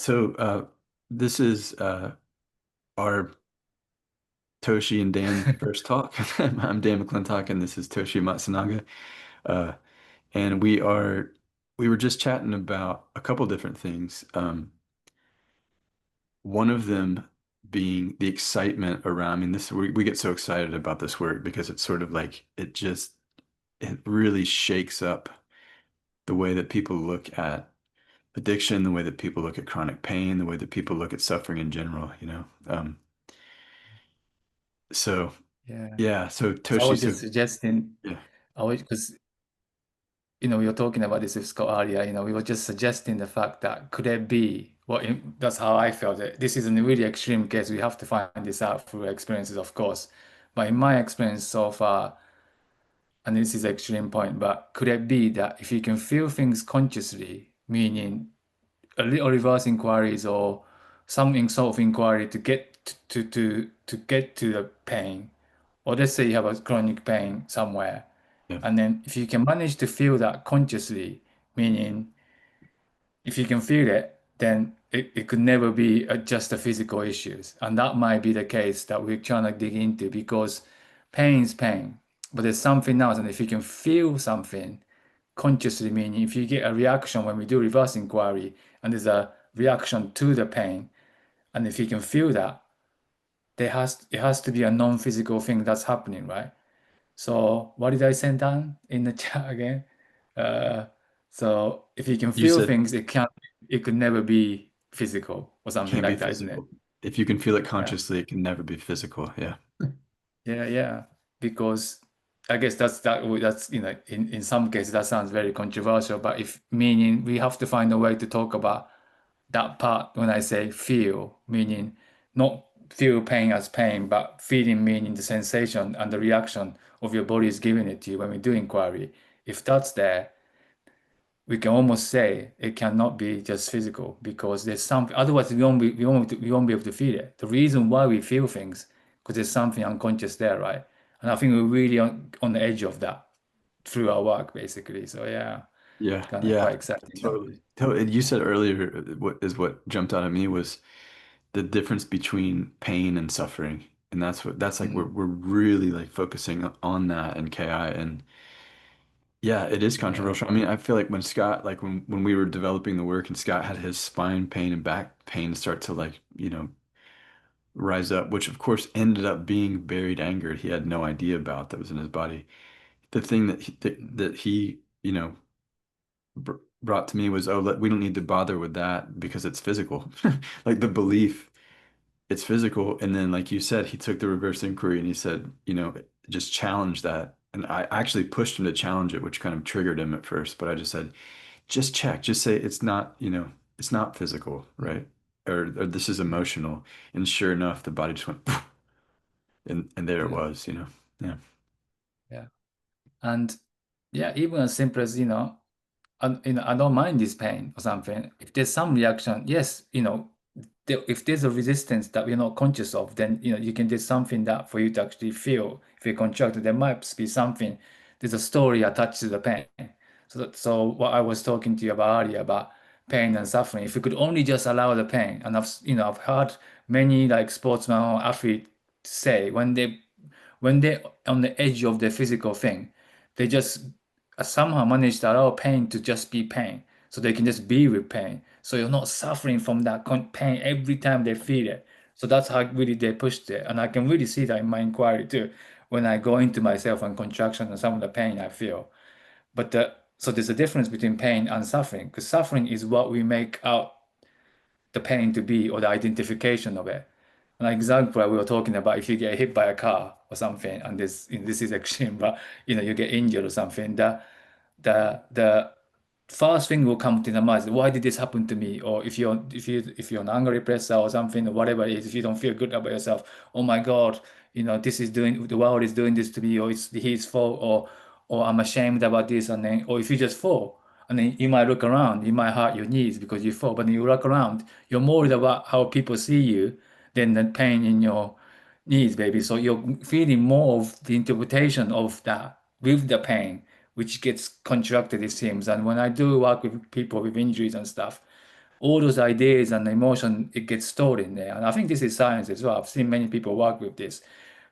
So this is our Toshi and Dan first talk. I'm Dan McLintock, and this is Toshi Matsunaga. Uh, and we were just chatting about a couple different things. One of them being the excitement around. I mean, we get so excited about this work because it's sort of like it really shakes up the way that people look at addiction, the way that people look at chronic pain, the way that people look at suffering in general. So. Yeah. Yeah, so So I Toshi, was so just suggesting, yeah, because we were talking about this with Scott earlier. We were just suggesting the fact that could it be that's how I felt it. This is a really extreme case. We have to find this out through experiences, of course. But in my experience so far, and this is extreme point, but could it be that if you can feel things consciously, meaning a little reverse inquiries or something sort of inquiry to get to get to the pain, or let's say you have a chronic pain somewhere, yeah, and then if you can manage to feel that consciously, meaning if you can feel it, then it could never be just a physical issues. And that might be the case that we're trying to dig into because pain is pain, but there's something else. And if you can feel something consciously, meaning if you get a reaction when we do reverse inquiry and there's a reaction to the pain, and if you can feel that, it has to be a non-physical thing that's happening, right? So what did I send down in the chat again? Uh, so if you can you feel said things, it could never be physical or it something can't be like that, isn't it? physical. If you can feel it Yeah, consciously, it can never be physical. Yeah. yeah, yeah. Because I guess that's in some cases that sounds very controversial, but if meaning we have to find a way to talk about that part when I say feel, meaning not feel pain as pain, but feeling meaning the sensation and the reaction of your body is giving it to you when we do inquiry. If that's there, we can almost say it cannot be just physical because there's something. Otherwise, we won't be able to feel it. The reason why we feel things because there's something unconscious there, right? And I think we're really on the edge of that through our work, basically. So yeah, Yeah, kind of quite yeah, exciting that way. totally. Totally. You said earlier what jumped out at me was the difference between pain and suffering. And that's like Mm, we're really like focusing on that in KI. And yeah, it is yeah, controversial. I mean, I feel like when we were developing the work and Scott had his spine pain and back pain start to like, rise up, which of course ended up being buried anger he had no idea about that was in his body. The thing that he, br brought to me was, oh, we don't need to bother with that because it's physical. Like the belief, it's physical. And then, like you said, he took the reverse inquiry and he said, just challenge that. And I actually pushed him to challenge it, which kind of triggered him at first. But I just said, just check, just say it's not, it's not physical, right? Or this is emotional. And sure enough, the body just went, and there it yeah, was, Yeah. yeah. And yeah, even as simple as, I don't mind this pain or something. If there's some reaction, yes, if there's a resistance that we're not conscious of, then, you can do something that for you to actually feel. If you contract, there might be something, there's a story attached to the pain. So what I was talking to you about earlier about pain and suffering, if we could only just allow the pain, and I've heard many like sportsmen or athletes say when they're on the edge of the physical thing, they just somehow manage to allow pain to just be pain. So they can just be with pain. So you're not suffering from that pain every time they feel it. So that's how really they pushed it. And I can really see that in my inquiry too, when I go into myself and contraction and some of the pain I feel. So there's a difference between pain and suffering, because suffering is what we make out the pain to be or the identification of it. An example we were talking about, if you get hit by a car or something, and this is extreme, but you get injured or something, the first thing will come to the mind is why did this happen to me? Or if you're an anger repressor or something or whatever it is, if you don't feel good about yourself, oh my God, the world is doing this to me, or it's his fault, or I'm ashamed about this, and then or if you just fall. And then you might look around, you might hurt your knees because you fall, but then you look around, you're more worried about how people see you than the pain in your knees, baby. So you're feeling more of the interpretation of that with the pain, which gets contracted, it seems. And when I do work with people with injuries and stuff, all those ideas and emotion, it gets stored in there. And I think this is science as well. I've seen many people work with this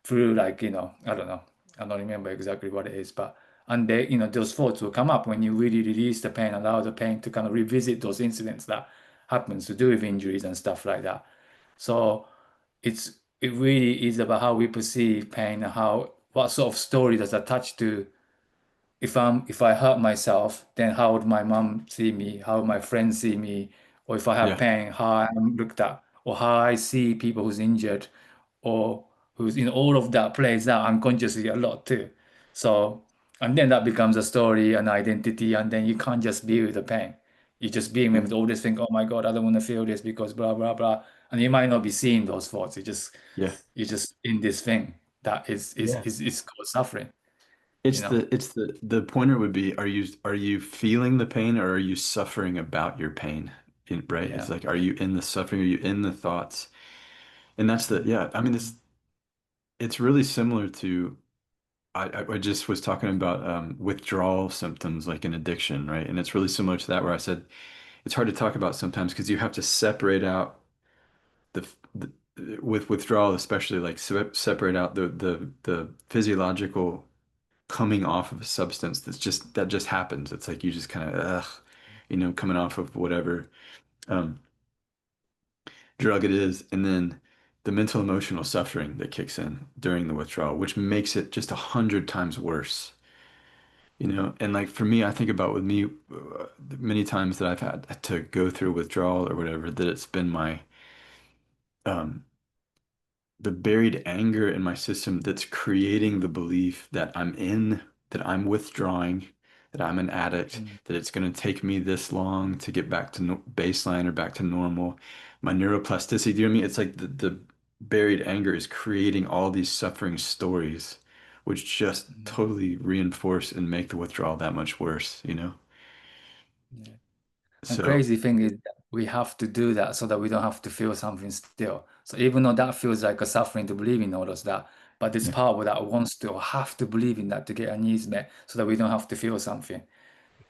through like, I don't know, I don't remember exactly what it is, but and they, those thoughts will come up when you really release the pain, allow the pain to kind of revisit those incidents that happens to do with injuries and stuff like that. So it's it really is about how we perceive pain and how what sort of story does attach to if I hurt myself, then how would my mom see me? How would my friends see me? Or if I have Yeah. pain, how I'm looked at, or how I see people who's injured, or who's all of that plays out unconsciously a lot too. So and then that becomes a story, an identity, and then you can't just be with the pain. You just being Yeah. with all this thing, oh my God, I don't want to feel this because blah blah blah. And you might not be seeing those thoughts. Yeah. You're just in this thing that Yeah. is called suffering, you It's know? the pointer would be, are you feeling the pain or are you suffering about your pain? Right? It's Yeah. like, are you in the suffering? Are you in the thoughts? And that's the, Mm. yeah, I mean, it's really similar to, I just was talking about withdrawal symptoms like an addiction, right? And it's really similar to that where I said it's hard to talk about sometimes because you have to separate out the with withdrawal, especially like separate out the physiological coming off of a substance that just happens. It's like you just kind of coming off of whatever um, drug it is, and then the mental emotional suffering that kicks in during the withdrawal, which makes it just 100 times worse. And like for me, I think about with me many times that I've had to go through withdrawal or whatever, that it's been my um, the buried anger in my system that's creating the belief that I'm withdrawing, that I'm an addict, Mm. that it's going to take me this long to get back to no baseline or back to normal. My neuroplasticity, do you know what I mean? It's like the buried anger is creating all these suffering stories, which just Mm. totally reinforce and make the withdrawal that much worse? Yeah. And So, crazy thing is that we have to do that so that we don't have to feel something still. So even though that feels like a suffering to believe in all of that, but this yeah, part that wants to or have to believe in that to get our needs met so that we don't have to feel something.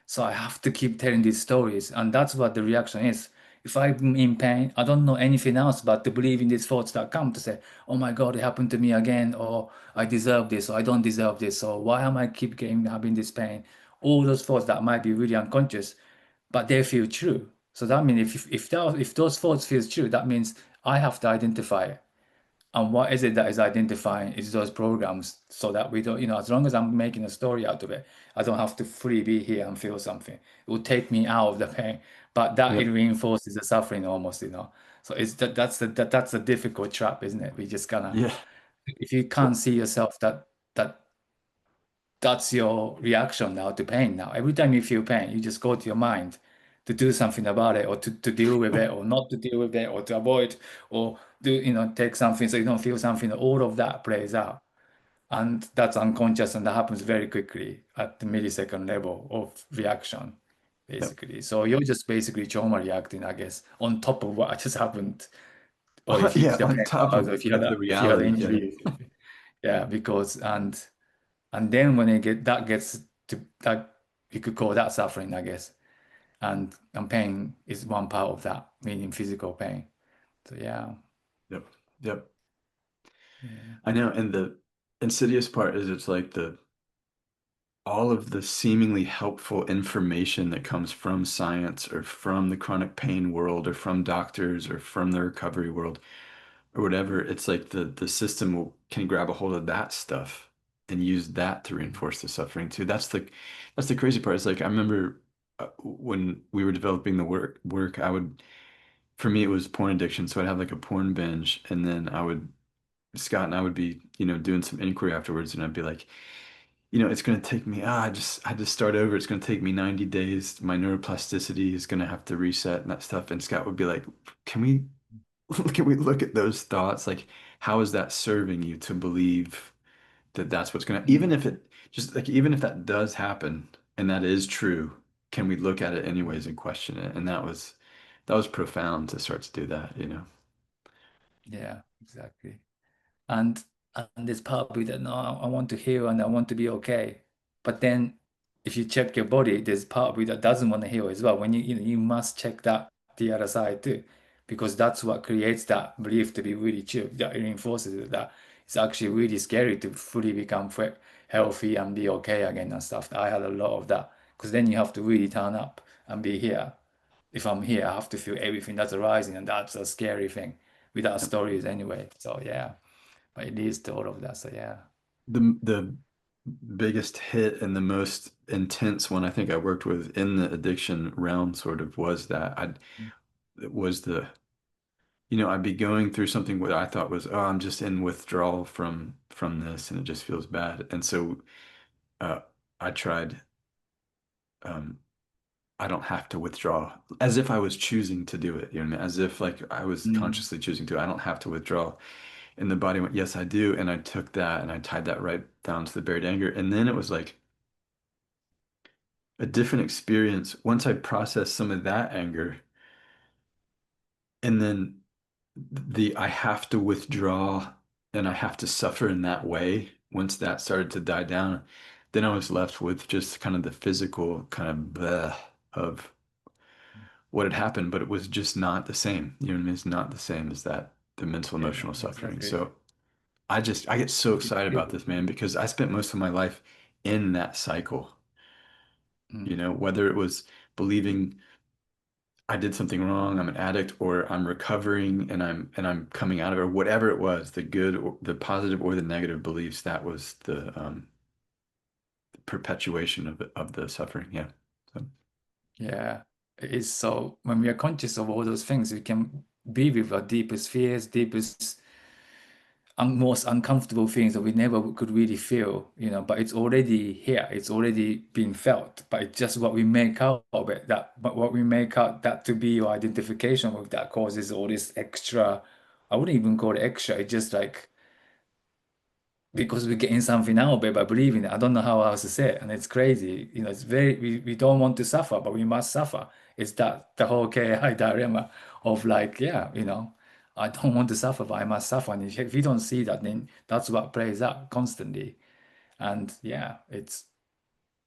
So I have to keep telling these stories, and that's what the reaction is. If I'm in pain, I don't know anything else but to believe in these thoughts that come to say, "Oh my God, it happened to me again," or "I deserve this," or "I don't deserve this," or "Why am I keep getting having this pain?" All those thoughts that might be really unconscious, but they feel true. So that means if those thoughts feel true, that means I have to identify it. And what is it that is identifying is those programs so that we don't, as long as I'm making a story out of it, I don't have to fully be here and feel something. It will take me out of the pain, but that yeah, it reinforces the suffering almost. So that's a difficult trap, isn't it? We just gonna, yeah. if you can't Well, see yourself that that's your reaction now to pain now. Every time you feel pain, you just go to your mind to do something about it or to deal with it or not to deal with it or to avoid or take something so you don't feel something. All of that plays out. And that's unconscious and that happens very quickly at the millisecond level of reaction, yeah. basically. So you're just basically trauma reacting, I guess, on top of what just happened. Or if Yeah, the on pain, top or if you had of the an reality. Yeah. injury. Yeah, because and then when it gets to that, you could call that suffering, I guess. And pain is one part of that, meaning physical pain. So yeah, Yep. Yep. yeah, I know. And the insidious part is it's like the all of the seemingly helpful information that comes from science or from the chronic pain world or from doctors or from the recovery world or whatever, it's like the system can grab a hold of that stuff and use that to mm, reinforce the suffering too. That's the crazy part. It's like I remember when we were developing the work, I would for me it was porn addiction, so I'd have like a porn binge, and then Scott and I would be, doing some inquiry afterwards, and I'd be like, it's going to take me, I had to start over. It's going to take me 90 days. My neuroplasticity is going to have to reset and that stuff. And Scott would be like, can we, can we look at those thoughts? Like, how is that serving you to believe that that's what's going to, mm, even if that does happen and that is true, can we look at it mm. anyways and question it? And that was profound to start to do that. Yeah, exactly. And and there's part of you that no, I want to heal and I want to be okay. But then if you check your body, there's part of you that doesn't want to heal as well. When you must check that the other side too, because that's what creates that belief to be really true. That reinforces it, that it's actually really scary to fully become healthy and be okay again and stuff. I had a lot of that because then you have to really turn up and be here. If I'm here, I have to feel everything that's arising, and that's a scary thing without stories anyway. So yeah, but it leads to all of that. So yeah. The biggest hit and the most intense one I think I worked with in the addiction realm sort of was that I it was the I'd be going through something what I thought was, oh, I'm just in withdrawal from this and it just feels bad. And so uh I tried um I don't have to withdraw as if I was choosing to do it, you know what I mean? As if like I was Mm. consciously choosing to. I don't have to withdraw. And the body went, yes, I do. And I took that and I tied that right down to the buried anger. And then it was like a different experience once I processed some of that anger. And then the I have to withdraw and I have to suffer in that way. Once that started to die down, then I was left with just kind of the physical kind of bleh of what had happened, but it was just not the same. You know what I mean? It's not the same as that, the mental Yeah, emotional suffering. exactly. So I get so It's excited about this, beautiful. man, because I spent most of my life in that cycle, Mm. whether it was believing I did something wrong, I'm an addict, or I'm recovering and I'm coming out of it, or whatever it was, the good or the positive or the negative beliefs, that was the perpetuation of the suffering. Yeah. So, Yeah, it is. So when we are conscious of all those things, we can be with our deepest fears, deepest, most uncomfortable things that we never could really feel, but it's already here. It's already been felt, but it's just what we make out of it. But what we make out that to be your identification with that causes all this extra, I wouldn't even call it extra. It's just like because we're getting something out of it by believing it. I don't know how else to say it. And it's crazy. It's we don't want to suffer, but we must suffer. It's that the whole KI dilemma of like, yeah, I don't want to suffer, but I must suffer. And if you don't see that, then that's what plays out constantly. And yeah, it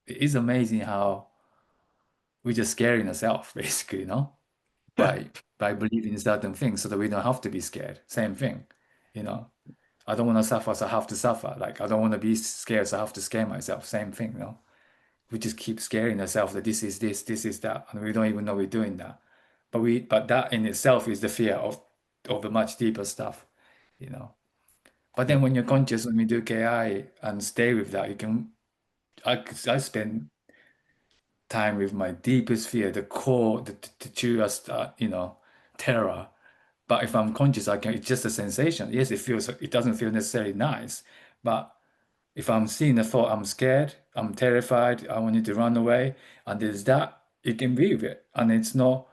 is amazing how we're just scaring ourselves, basically, yeah. by believing certain things so that we don't have to be scared. Same thing, you know. I don't want to suffer, so I have to suffer. Like I don't want to be scared, so I have to scare myself. Same thing. We just keep scaring ourselves that this is this, this is that, and we don't even know we're doing that. But that in itself is the fear of the much deeper stuff. But Yeah. then when you're conscious, when we do KI and stay with that, I spend time with my deepest fear, the core, the truest, terror. But if I'm conscious, it's just a sensation. Yes, it doesn't feel necessarily nice, but if I'm seeing a thought, I'm scared, I'm terrified, I want you to run away, and there's that, you can be with it. And it's not,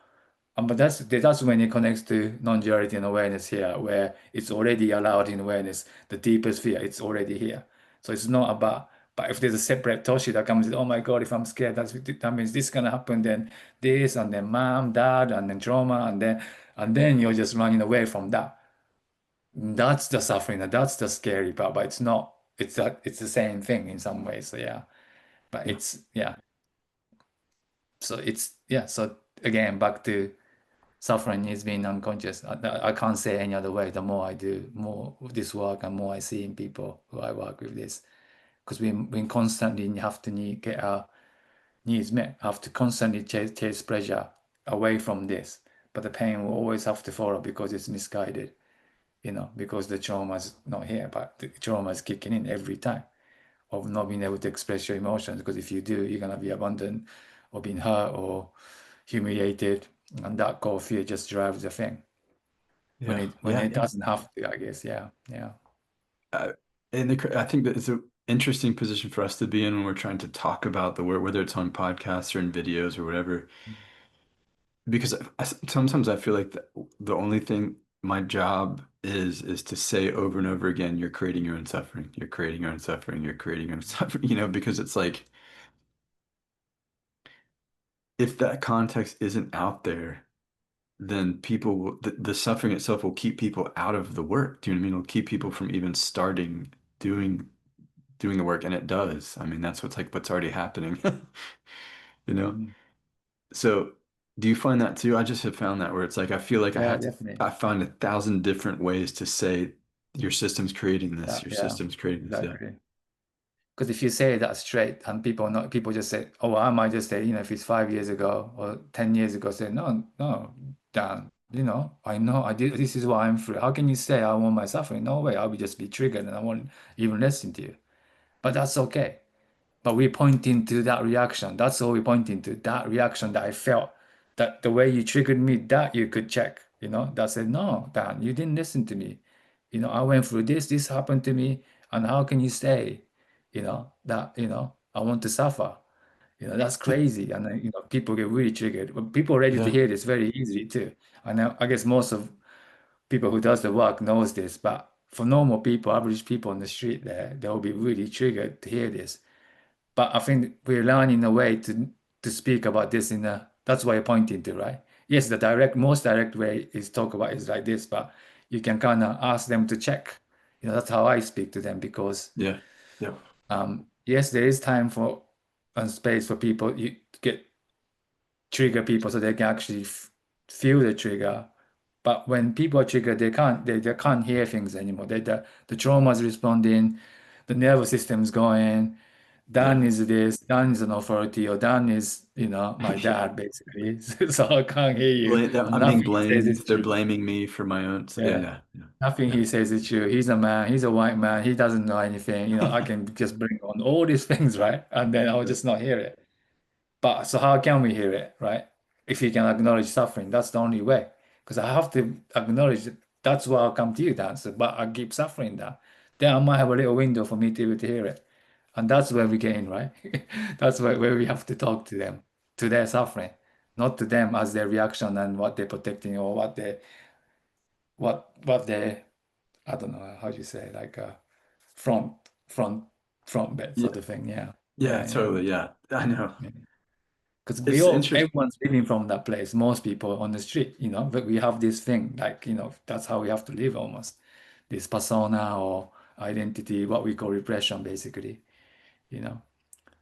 but that's when it connects to non-duality and awareness here, where it's already allowed in awareness, the deepest fear, it's already here. So it's not about, but if there's a separate Toshi that comes, oh my God, if I'm scared, that means this gonna happen, then this, and then mom, dad, and then trauma, and then you're just running away from that. That's the suffering, and that's the scary part, but it's not, it's the same thing in some ways. So yeah, but Yeah. yeah. So so again, back to suffering is being unconscious. I can't say any other way. The more I do more of this work and more I see in people who I work with this, because we constantly have to get our needs met, have to constantly chase pleasure away from this. But the pain will always have to follow because it's misguided, because the trauma is not here, but the trauma is kicking in every time of not being able to express your emotions. Because if you do, you're gonna be abandoned or being hurt or humiliated, and that core fear just drives the thing when Yeah. it Yeah. Yeah. doesn't have to, I guess. Yeah, yeah. Uh, I think that it's an interesting position for us to be in when we're trying to talk about the word, whether it's on podcasts or in videos or whatever. Because sometimes I feel like the only thing my job is to say over and over again, you're creating your own suffering. You're creating your own suffering. You're creating your own suffering. Because it's like if that context isn't out there, then the suffering itself will keep people out of the work. Do you know what I mean? It'll keep people from even starting doing doing the work, and it does. I mean, that's what's already happening. You know? Mm. So Do you find that too? I just have found that where it's like I feel like Yeah, definitely. I find 1,000 different ways to say your system's creating this, That, your yeah, system's creating this. Yeah. exactly. Because if you say that straight and people just say, oh, I might just say, if it's 5 years ago or 10 years ago, say, no, no, Dan, I know I did, this is why I'm free. How can you say I want my suffering? No way. I'll just be triggered and I won't even listen to you. But that's okay. But we're pointing to that reaction. That's all we're pointing to, that reaction that I felt, that the way you triggered me, that you could check, that said, no, Dan, you didn't listen to me. I went through this happened to me, and how can you say, that, I want to suffer? That's crazy. And then, people get really triggered. But people are ready to Yeah. hear this very easily too. And I guess most of people who does the work knows this, but for normal people, average people on the street there, they'll be really triggered to hear this. But I think we're learning a way to speak about this that's why you're pointing to, right? Yes, the most direct way is talk about is like this, but you can kind of ask them to check. That's how I speak to them because Yeah. Yeah. yes, there is time for and space for people you to get trigger people so they can actually feel the trigger. But when people are triggered, they can't hear things anymore. The trauma is responding, the nervous system's going. Dan Yeah. is this, Dan is an authority, or Dan is, my Yeah. dad, basically. So I can't hear you. And I'm being nothing he says blamed. is They're true. blaming me for my own. Yeah. Yeah. Yeah. Nothing Yeah. he says is true. He's a man, he's a white man, he doesn't know anything. I Yeah. can just bring on all these things, right? And then I'll just not hear it. But so how can we hear it, right? If you can acknowledge suffering, that's the only way. Because I have to acknowledge that that's why I'll come to you, dancer, but I keep suffering that. Then I might have a little window for me to be able to hear it. And that's where we get in, right? That's where we have to talk to them, to their suffering, not to them as their reaction and what they're protecting or what they I don't know how you say like front front front bed Yeah. sort of thing. Yeah. Yeah. Yeah, yeah. Totally. Yeah. I know. Yeah. Because It's interesting. everyone's living from that place. Most people on the street, but we have this thing, like, that's how we have to live almost. This persona or identity, what we call repression, basically, you know.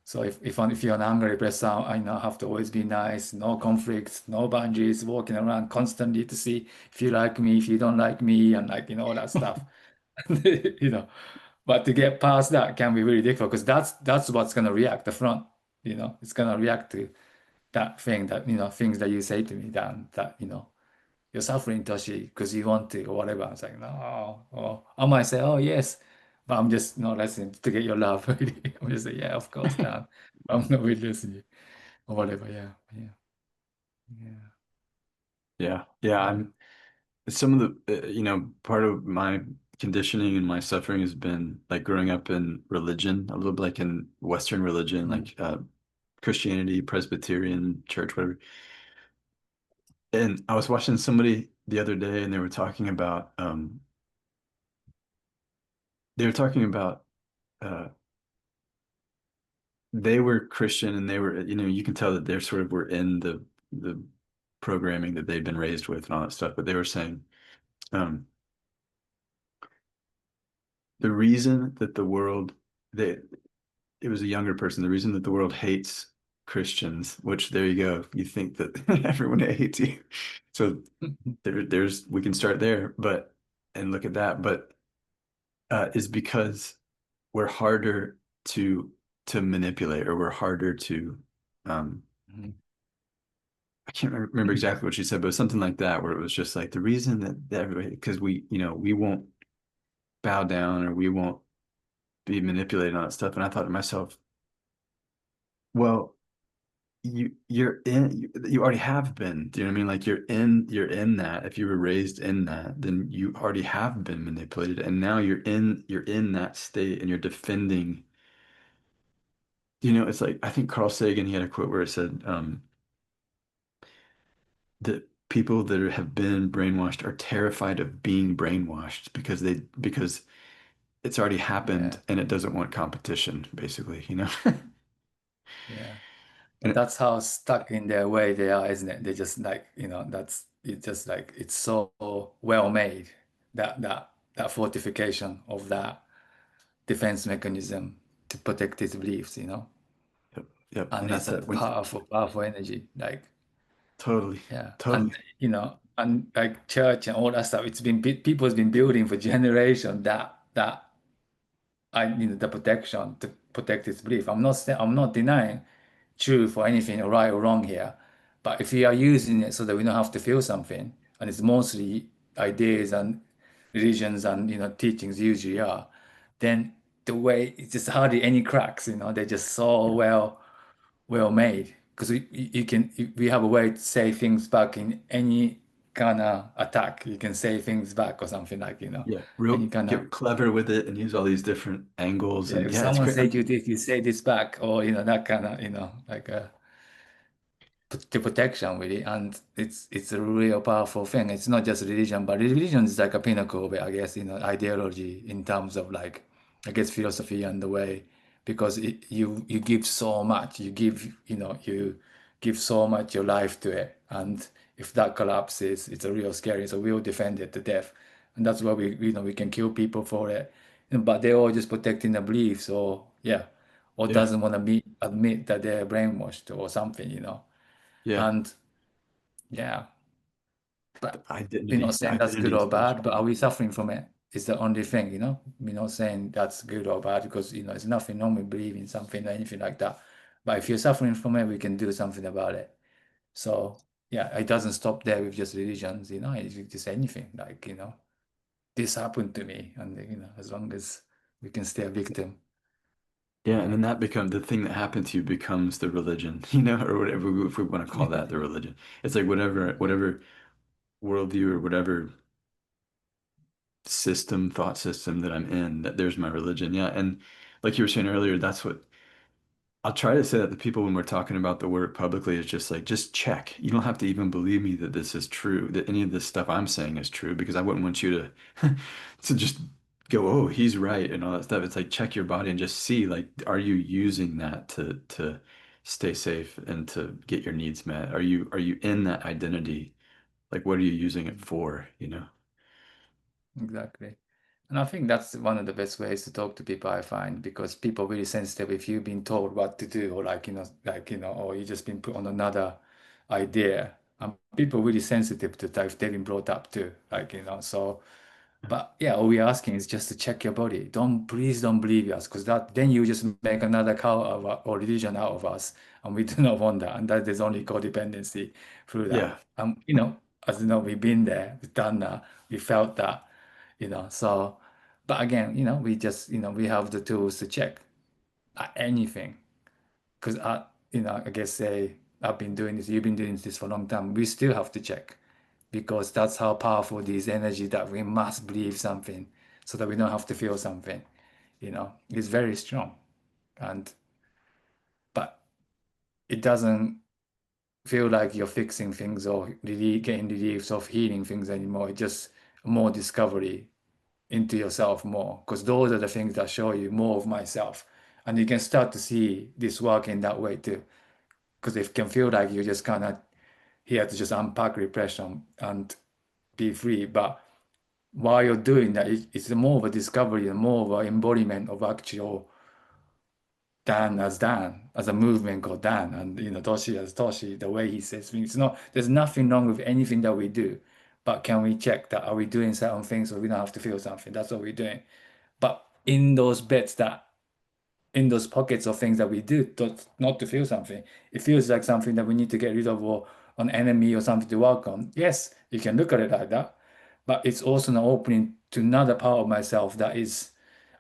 So if you're an angry person, I now have to always be nice, no conflicts, no boundaries, walking around constantly to see if you like me, if you don't like me, and like, all that stuff. You know, but to get past that can be really difficult because that's what's gonna react the front, it's gonna react to that thing that things that you say to me that you're suffering, Toshi, because you want to or whatever. I was like, no, or I might say, oh yes, but I'm just not listening to get your love. Really. I'm just like, yeah, of course, Dan. I'm not really listening or whatever. Yeah, yeah, yeah, Yeah. Yeah. yeah. Some of the, part of my conditioning and my suffering has been like growing up in religion, a little bit like in Western religion, Mm, like Christianity, Presbyterian church, whatever. And I was watching somebody the other day and they were talking about, uh, they were Christian and they were, you can tell that they're sort of were in the programming that they've been raised with and all that stuff. But they were saying, um, the reason that the world, they, it was a younger person. The reason that the world hates Christians, which there you go, you think that everyone hates you. So we can start there, but and look at that. But is because we're harder to manipulate, or we're harder to. Um, mm, I can't remember exactly what she said, but something like that, where it was just like the reason that everybody, because we won't bow down or we won't be manipulated on that stuff. And I thought to myself, well, you already have been. Do you know what I mean? Like you're in that. If you were raised in that, then you already have been manipulated. And now you're in that state and you're defending. It's like I think Carl Sagan, he had a quote where it said, that people that have been brainwashed are terrified of being brainwashed because it's already happened yeah, and it doesn't want competition, basically. yeah. And But that's how stuck in their way they are, isn't it? They just like, that's it's just like it's so well made that fortification of that defense mechanism to protect his beliefs. yep, yep. And And it's that's a it. When powerful, powerful energy. Like, Totally. Yeah, and Totally. and like church and all that stuff, people's been building for generation that I need the protection to protect its belief. I'm not denying truth or anything right or wrong here, but if we are using it so that we don't have to feel something, and it's mostly ideas and religions and teachings usually are, then the way it's just hardly any cracks. They're just so Yeah. well made because we have a way to say things back in any kind of attack. You can say things back or something like Yeah. any Real kind of get clever with it and use all these different angles. yeah. And If yeah, it's someone great. say to you this, you say this back, or that kind of like the protection really, and it's a real powerful thing. It's not just religion, but religion is like a pinnacle of it, I guess, ideology in terms of like, I guess, philosophy and the way, because you give so much, you give so much your life to it, and if that collapses, it's a real scary. So we'll defend it to death, and that's why we can kill people for it. But they're all just protecting the beliefs, or yeah, or Yeah. doesn't want to admit that they're brainwashed or something. Yeah. And yeah, The but we're not identity. saying that's Identity good is or so bad, but strong. are we suffering from it? Is the only thing. We're not saying that's good or bad because, there's nothing wrong with believing something or anything like that. But if you're suffering from it, we can do something about it. So yeah, it doesn't stop there with just religions. It's just anything like, this happened to me. And, as long as we can stay a victim, Yeah, and yeah. then that becomes the thing that happened to you becomes the religion, or whatever, if we want to call that the religion. It's like whatever worldview or whatever thought system that I'm in, that there's my religion. Yeah. And like you were saying earlier, that's what I'll try to say that the people when we're talking about the work publicly is just like, just check. You don't have to even believe me that this is true, that any of this stuff I'm saying is true, because I wouldn't want you to to just go, oh, he's right and all that stuff. It's like check your body and just see, like, are you using that to stay safe and to get your needs met? Are you in that identity? Like, what are you using it for, you know? Exactly. And I think that's one of the best ways to talk to people, I find, because people are really sensitive if you've been told what to do, or or you just been put on another idea. And people are really sensitive to that if they've been brought up too. So but yeah, all we're asking is just to check your body. Please don't believe us, because then you just make another cult or religion out of us, and we do not want that. And that there's only codependency through that. Yeah. As you know, we've been there, we've done that, we felt that. So, but again, we just, we have the tools to check anything, because I guess say I've been doing this, you've been doing this for a long time. We still have to check because that's how powerful this energy that we must believe something so that we don't have to feel something, is very strong. And but it doesn't feel like you're fixing things or really getting reliefs of healing things anymore. It's just more discovery into yourself more, because those are the things that show you more of myself. And you can start to see this work in that way too. Because it can feel like you're just kind of here to just unpack repression and be free. But while you're doing that, it's more of a discovery and more of an embodiment of actual Dan, as a movement called Dan, and Toshi as Toshi, the way he says things. There's nothing wrong with anything that we do, but can we check that are we doing certain things so we don't have to feel something? That's what we're doing. But in those pockets of things that we do not to feel something, it feels like something that we need to get rid of, or an enemy or something to work on. Yes, you can look at it like that, but it's also an opening to another part of myself that is,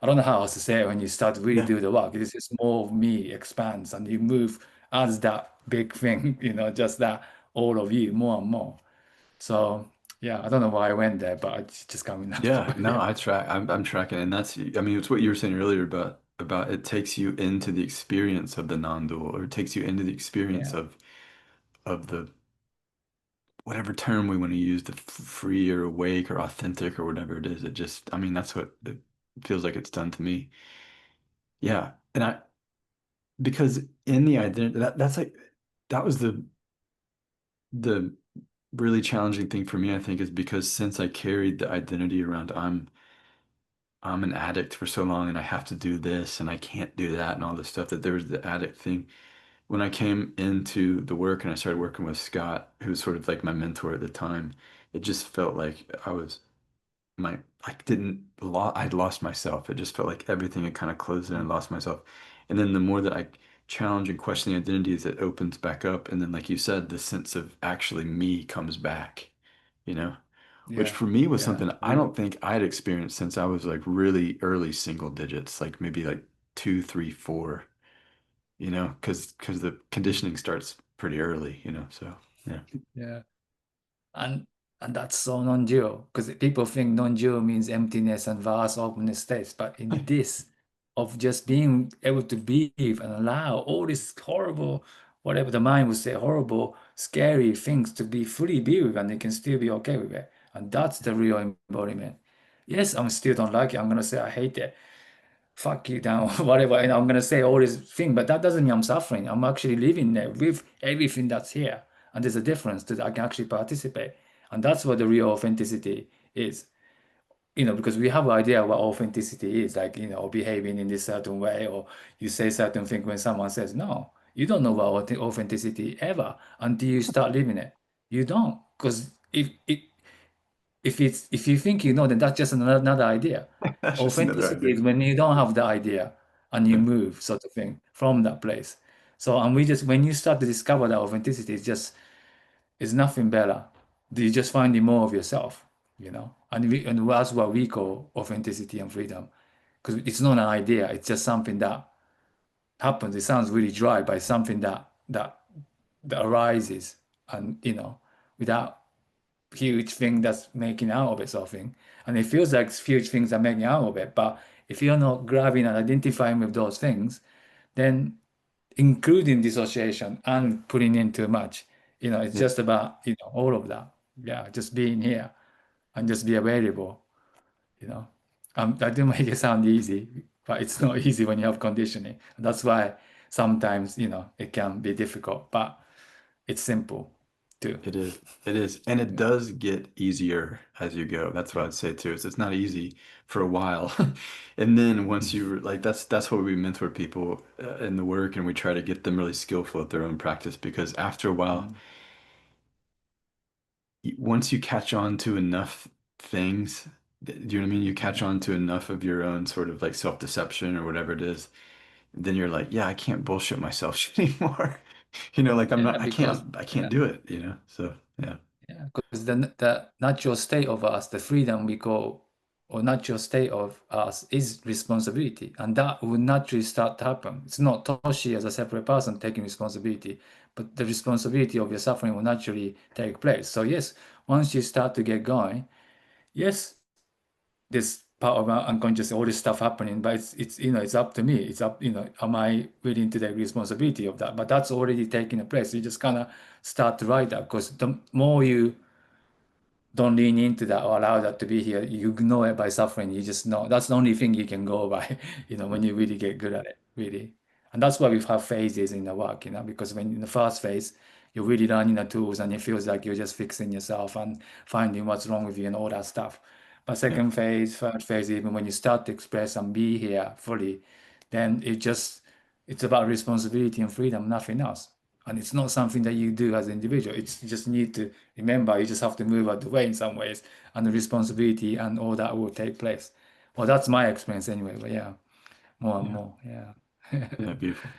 I don't know how else to say it when you start to really Yeah. do the work. It's just more of me expands and you move as that big thing, just that all of you more and more. So yeah, I don't know why I went there, but it's just coming up. Yeah, But no, yeah, I'm tracking, and that's, I mean, it's what you were saying earlier about it takes you into the experience of the non-dual, or it takes you into the experience yeah, of the whatever term we want to use, the free or awake or authentic or whatever it is. It just, I mean, that's what it feels like it's done to me. Yeah, and I because in the identity that's like that was the really challenging thing for me, I think, is because since I carried the identity around I'm an addict for so long and I have to do this and I can't do that and all this stuff, that there was the addict thing. when I came into the work and I started working with Scott, who was sort of like my mentor at the time, it just felt like I was my I didn't lo I'd lost myself. It just felt like everything had kind of closed in and lost myself. And then the more that I challenge and question the identities, it opens back up. And then, like you said, the sense of actually me comes back, you know, which Yeah, for me was yeah, something I don't think I'd experienced since I was like really early single digits, like maybe like two, three, four, because the conditioning starts pretty early, so yeah. yeah. And and that's so non-dual because people think non-dual means emptiness and vast openness states. But in this of just being able to breathe and allow all this horrible, whatever the mind would say, horrible, scary things to be fully be with and they can still be okay with it. And that's the real embodiment. Yes, I still don't like it. I'm gonna say I hate it. Fuck you down, whatever. And I'm gonna say all this thing, but that doesn't mean I'm suffering. I'm actually living there with everything that's here. And there's a difference that I can actually participate. And that's what the real authenticity is. Because we have an idea what authenticity is, like, behaving in this certain way, or you say certain thing when someone says, no, you don't know what authenticity ever until you start living it. You don't. Because if you think you know, then that's just another idea. That's just another Authenticity idea. is when you don't have the idea and you Yeah, move, sort of thing, from that place. So, and we just when you start to discover that authenticity, it's nothing better. You just finding more of yourself. And that's what we call authenticity and freedom, because it's not an idea. It's just something that happens. It sounds really dry, but it's something that arises, and without huge thing that's making out of it, sort of thing. And it feels like huge things are making out of it. But if you're not grabbing and identifying with those things, then including dissociation and putting in too much, it's yeah, just about, all of that. Yeah, just being here and just be available, you know. That do make it sound easy, but it's not easy when you have conditioning. That's why sometimes, it can be difficult, but it's simple too. it is. It is. And it Yeah. does get easier as you go. That's what I'd say too. Is it's not easy for a while. And then once you like that's what we mentor people in the work and we try to get them really skillful at their own practice because after a while, Mm. once you catch on to enough things, do you know what I mean? You catch on to enough of your own sort of like self-deception or whatever it is, then you're like, yeah, I can't bullshit myself anymore. Like I'm Yeah, not, because I can't yeah, do it. So yeah, yeah, because the natural state of us, the freedom we call, or natural state of us is responsibility, and that will naturally start to happen. It's not Toshi as a separate person taking responsibility, but the responsibility of your suffering will naturally take place. So yes, once you start to get going, yes, this part of my unconscious, all this stuff happening, but it's up to me. It's up, am I willing to take responsibility of that? But that's already taking place. You just kind of start to write that because the more you don't lean into that or allow that to be here, you know it by suffering. You just know that's the only thing you can go by, when you really get good at it, really. And that's why we have phases in the work, because when in the first phase, you're really learning the tools and it feels like you're just fixing yourself and finding what's wrong with you and all that stuff. But yeah, second phase, third phase, even when you start to express and be here fully, then it's about responsibility and freedom, nothing else. And it's not something that you do as an individual. It's you just need to remember you just have to move out of the way in some ways, and the responsibility and all that will take place. Well, that's my experience anyway, but yeah, more and yeah, more, yeah. yeah, beautiful.